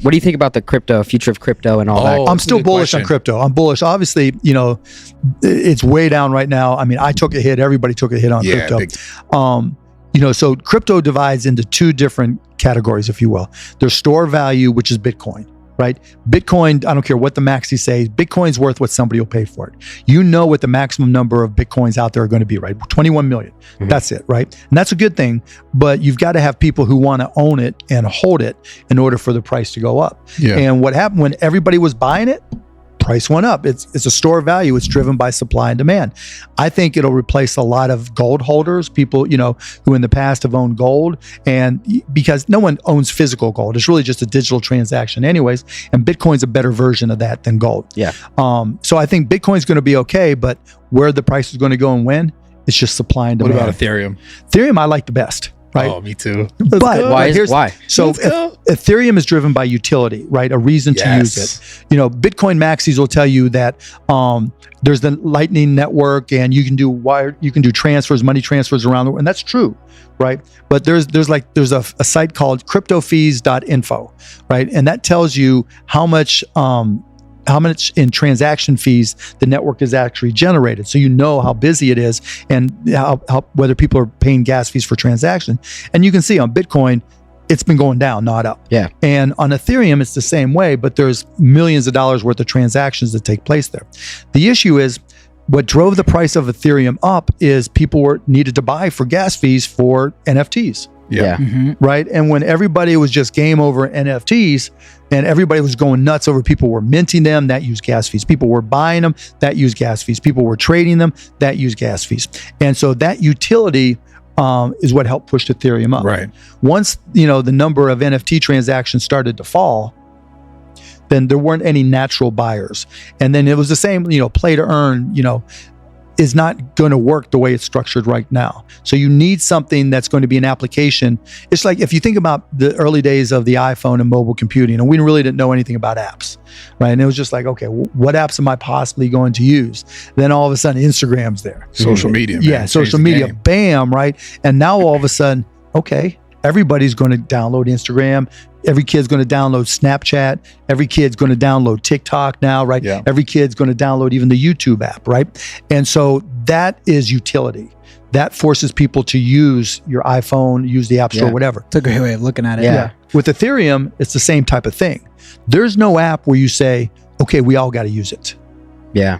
What do you think about the future of crypto and all that? I'm still bullish on crypto. I'm bullish. Obviously, it's way down right now. I mean, I took a hit. Everybody took a hit on crypto. So crypto divides into two different categories, if you will. There's store value, which is Bitcoin, right? Bitcoin, I don't care what the maxi says, Bitcoin's worth what somebody will pay for it. You know what the maximum number of Bitcoins out there are going to be, right? 21 million. Mm-hmm. That's it, right? And that's a good thing, but you've got to have people who want to own it and hold it in order for the price to go up. Yeah. And what happened when everybody was buying it? Price went up. It's a store of value. It's driven by supply and demand. I think it'll replace a lot of gold holders, people, who in the past have owned gold, and because no one owns physical gold. It's really just a digital transaction anyways, and Bitcoin's a better version of that than gold. Yeah. So I think Bitcoin's going to be okay, but where the price is going to go and when, it's just supply and demand. What about Ethereum? Ethereum, I like the best. Right? Oh, me too. But why? So Ethereum is driven by utility, right? A reason to use it. Bitcoin maxis will tell you that there's the Lightning Network, and you can do transfers, money transfers around the world, and that's true, right? But there's a site called cryptofees.info, right? And that tells you how much in transaction fees the network is actually generated, so you know how busy it is and how whether people are paying gas fees for transaction. And you can see on Bitcoin, it's been going down, not up. Yeah. And on Ethereum, it's the same way, but there's millions of dollars worth of transactions that take place there. The issue is, what drove the price of Ethereum up is people needed to buy for gas fees for NFTs. Yeah. Mm-hmm. Right. And when everybody was just game over NFTs and everybody was going nuts over, people were minting them, that used gas fees. People were buying them, that used gas fees. People were trading them, that used gas fees. And so that utility is what helped push Ethereum up. Right. Once, the number of NFT transactions started to fall, then there weren't any natural buyers. And then it was the same, play to earn, is not going to work the way it's structured right now. So you need something that's going to be an application. It's like if you think about the early days of the iPhone and mobile computing, and we really didn't know anything about apps, right? And it was just like, okay, what apps am I possibly going to use? Then all of a sudden, Instagram's there. Social media. Man. Yeah, social media, bam, right? And now all of a sudden, okay, everybody's going to download Instagram. Every kid's going to download Snapchat. Every kid's going to download TikTok now, right? Yeah. Every kid's going to download even the YouTube app, right? And so that is utility. That forces people to use your iPhone, use the App Store, whatever. It's a great way of looking at it. Yeah. With Ethereum, it's the same type of thing. There's no app where you say, okay, we all got to use it. Yeah.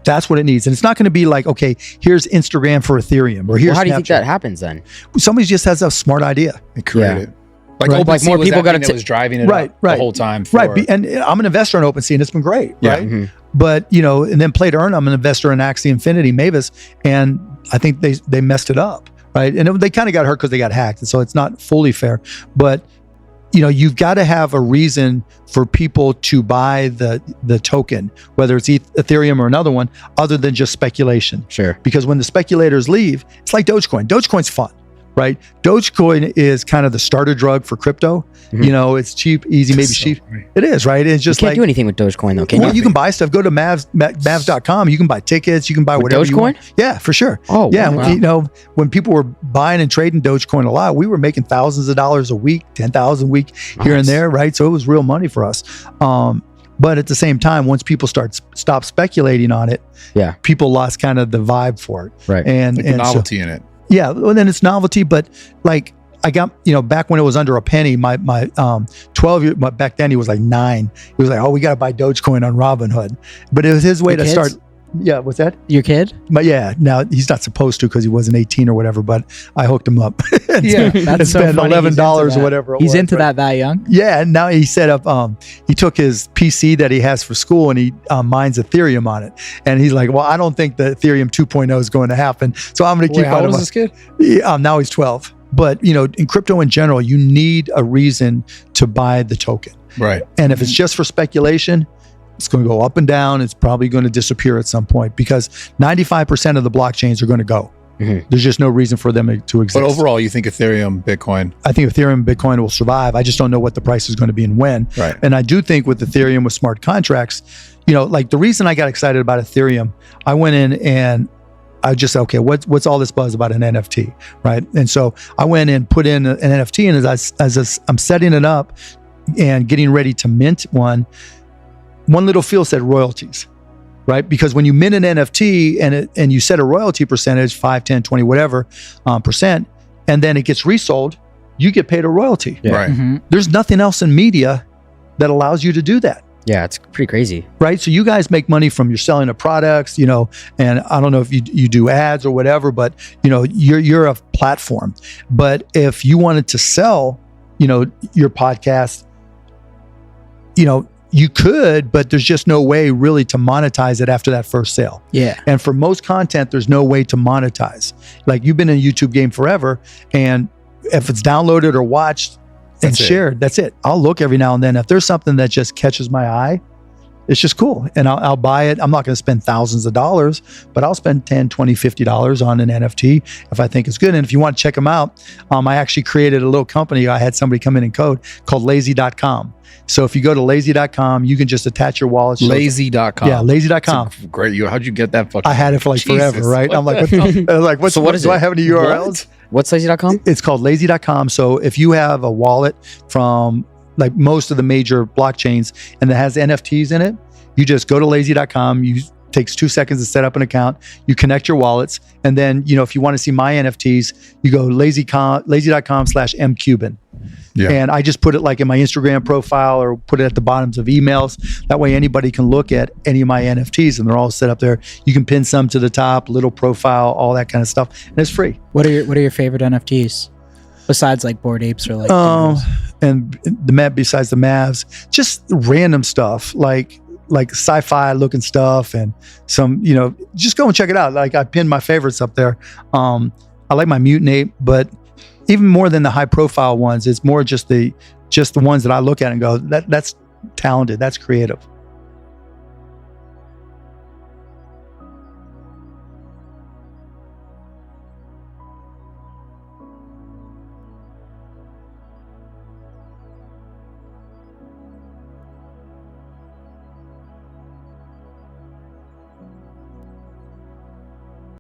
That's what it needs. And it's not going to be like, okay, here's Instagram for Ethereum, or here's how do you Snapchat. think that happens then? Somebody just has a smart idea. They create it. Like more people got to was driving it up the whole time. And I'm an investor in OpenSea, and it's been great, right? Mm-hmm. But and then play to earn, I'm an investor in Axie Infinity, Mavis, and I think they messed it up, right? And they kind of got hurt because they got hacked, and so it's not fully fair. But you've got to have a reason for people to buy the token, whether it's Ethereum or another one, other than just speculation. Sure. Because when the speculators leave, it's like Dogecoin. Dogecoin's fun. Right? Dogecoin is kind of the starter drug for crypto. Mm-hmm. It's cheap, easy, maybe cheap. It is, right? It's just you can't do anything with Dogecoin though, can you? You can buy stuff. Go to Mavs.com. You can buy tickets. You can buy whatever you want. Yeah, for sure. Oh, yeah. Wow. When people were buying and trading Dogecoin a lot, we were making thousands of dollars a week, 10,000 a week here and there, right? So it was real money for us. But at the same time, once people stop speculating on it, people lost kind of the vibe for it. Right. And the novelty in it. Yeah, well, then it's novelty, but like I got, back when it was under a penny, my 12-year, back then he was like 9. He was like, oh, we got to buy Dogecoin on Robinhood. But it was his way to start. Yeah, what's that? Your kid? But yeah, now he's not supposed to because he wasn't 18 or whatever, but I hooked him up. Yeah, that's so spent funny. $11 or whatever. He's into that young? Yeah, and now he set up, he took his PC that he has for school and he mines Ethereum on it. And he's like, well, I don't think the Ethereum 2.0 is going to happen. So I'm going to keep how old is this kid? Now he's 12. But, in crypto in general, you need a reason to buy the token. Right. And if it's just for speculation, it's going to go up and down. It's probably going to disappear at some point because 95% of the blockchains are going to go. Mm-hmm. There's just no reason for them to exist. But overall, you think Ethereum, Bitcoin? I think Ethereum, Bitcoin will survive. I just don't know what the price is going to be and when. Right. And I do think with Ethereum, with smart contracts, like the reason I got excited about Ethereum, I went in and I just said, okay, what's all this buzz about an NFT, right? And so I went and put in an NFT, and as I'm setting it up, and getting ready to mint one little field said royalties, right? Because when you mint an NFT and you set a royalty percentage, 5, 10, 20, whatever percent, and then it gets resold, you get paid a royalty. Yeah. Right. Mhm. There's nothing else in media that allows you to do that. Yeah, it's pretty crazy. Right. So you guys make money from your selling of products, you know, and I don't know if you do ads or whatever, but you know, you're a platform. But if you wanted to sell, you know, your podcast, you know, you could, but there's just no way really to monetize it after that first sale. Yeah. And for most content, there's no way to monetize. Like you've been in a YouTube game forever, and if it's downloaded or watched and That's it. shared, that's it. I'll look every now and then. If there's something that just catches my eye, it's just cool. And I'll buy it. I'm not going to spend thousands of dollars, but I'll spend $10, $20, $50 on an NFT if I think it's good. And if you want to check them out, I actually created a little company. I had somebody come in and code called lazy.com. So if you go to lazy.com, you can just attach your wallet. Lazy.com. Yeah, lazy.com. That's a great. How'd you get that fucking? I had it for like Jesus, forever, right? what I'm like, the- I was like, So what is do I it? have any URLs? What's lazy.com? It's called lazy.com. So if you have a wallet from like most of the major blockchains and that has NFTs in it, you just go to lazy.com. Takes 2 seconds to set up an account. You connect your wallets. And then, you know, if you want to see my NFTs, you go lazy.com/mcuban. Yeah. And I just put it like in my Instagram profile or put it at the bottoms of emails. That way anybody can look at any of my NFTs and they're all set up there. You can pin some to the top, little profile, all that kind of stuff. And it's free. What are your favorite NFTs besides like Bored Apes or like? And besides the Mavs, just random stuff like sci-fi looking stuff and some, you know, just go and check it out. Like I pinned my favorites up there. I like my Mutant Ape, but even more than the high profile ones, it's more just the ones that I look at and go, that's talented, that's creative.